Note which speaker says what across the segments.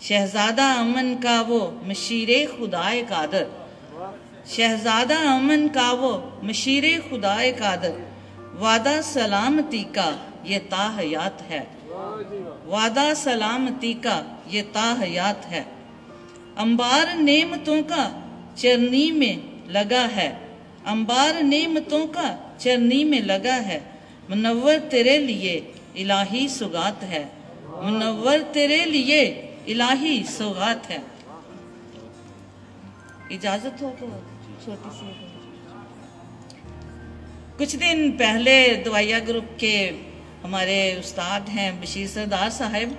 Speaker 1: शहजादा अमन का वो मशीरे खुदाए कादर, शहजादा अमन का वो मशीरे खुदाए कादर, वादा सलामती का ये ताहयात है, वादा सलामती का ये ताहयात है। अंबार नेमतों का चरनी में लगा है, अंबार नेमतों का चरनी में लगा है। मुनव्वर तेरे लिए इलाही सुगात है, मुनव्वर तेरे लिए इलाही सौगात है। इजाजत हो तो छोटी सी। कुछ दिन पहले दवाइया ग्रुप के हमारे उस्ताद हैं बशीर सरदार साहब,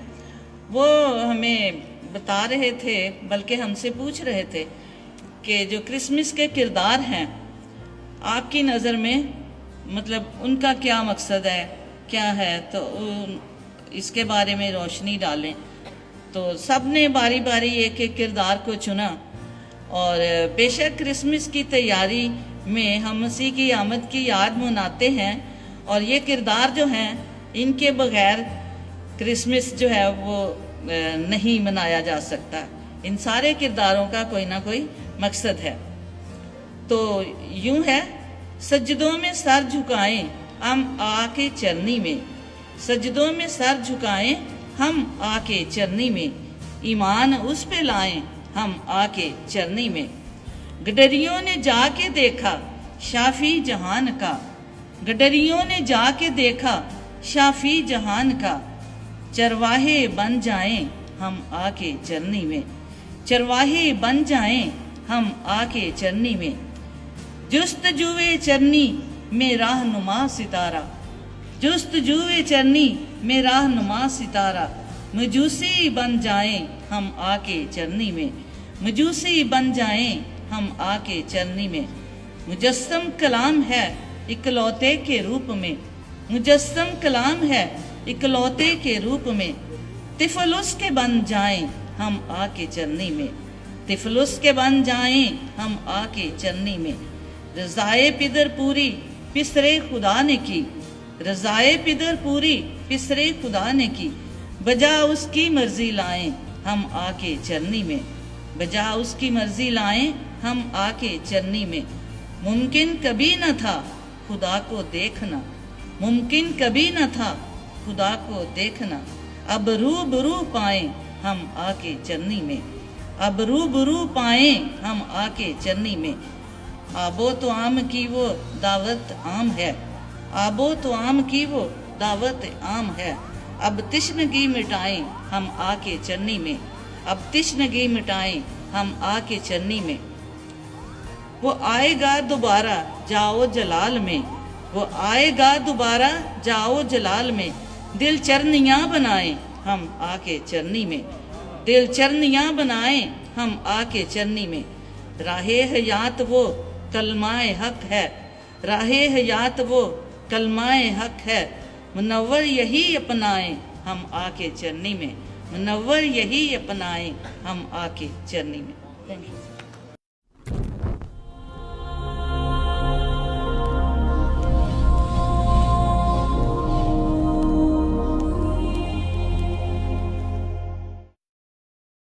Speaker 1: वो हमें बता रहे थे, बल्कि हमसे पूछ रहे थे कि जो क्रिसमस के किरदार हैं आपकी नज़र में, मतलब उनका क्या मकसद है, क्या है, तो इसके बारे में रोशनी डालें। तो सब ने बारी बारी एक एक किरदार को चुना, और बेशक क्रिसमस की तैयारी में हम मसीह की आमद की याद मनाते हैं, और ये किरदार जो हैं इनके बगैर क्रिसमस जो है वो नहीं मनाया जा सकता। इन सारे किरदारों का कोई ना कोई मकसद है। तो यूं है, सजदों में सर झुकाएं हम आके चरनी में, सजदों में सर झुकाएं हम आके चरनी में, ईमान उस पे लाएं हम आके चरनी में। गडरियों ने जाके देखा शाफी जहान का, गडरियों ने जाके देखा शाफी जहान का, चरवाहे बन जाएं हम आके चरनी में, चरवाहे बन जाएं हम आके चरनी में। जुस्तजुए चरनी में राहनुमा सितारा, जुस्तजुए चरनी में राहनुमा सितारा, मजूसी बन जाएं हम आके चरनी में, मजूसी बन जाएं हम आके चरनी में। मुजस्सम कलाम है इकलौते के रूप में, मुजस्सम कलाम है इकलौते के रूप में, तिफलुस के बन जाएं हम आके चरनी में, तिफलुस के बन जाएं हम आके चरनी में। रज़ाए पिदर पूरी पिसरे खुदा ने की, रज़ाए पिदर पूरी पिसरे खुदा ने की, बजा उसकी मर्जी लाएं हम आके चरनी में, बजा उसकी मर्जी लाएं हम आके चरनी में। मुमकिन कभी न था खुदा को देखना, मुमकिन कभी न था खुदा को देखना, अब रूबरू पाएं हम आके चरनी में, अब रूबरू पाएं हम आके चरनी में। आबो तो आम की वो दावत आम है, आबो तो आम की वो दावत आम है, अब तिश्नगी मिटाएं हम आके चरनी में, अब तिश्नगी मिटाएं हम आके चरनी में। वो आएगा दोबारा जाओ जलाल में, वो आएगा दोबारा जाओ जलाल में, दिल चरनियाँ बनाएं हम आके चरनी में, दिल चरनियाँ बनाएं हम आके चरनी में। राहे हयात वो कलमाए हक है, राहे हयात वो कलमाए हक है, मुनव्वर यही अपनाएं हम आके चरनी में, मुनव्वर यही अपनाएं हम आके चरनी में। Thank you.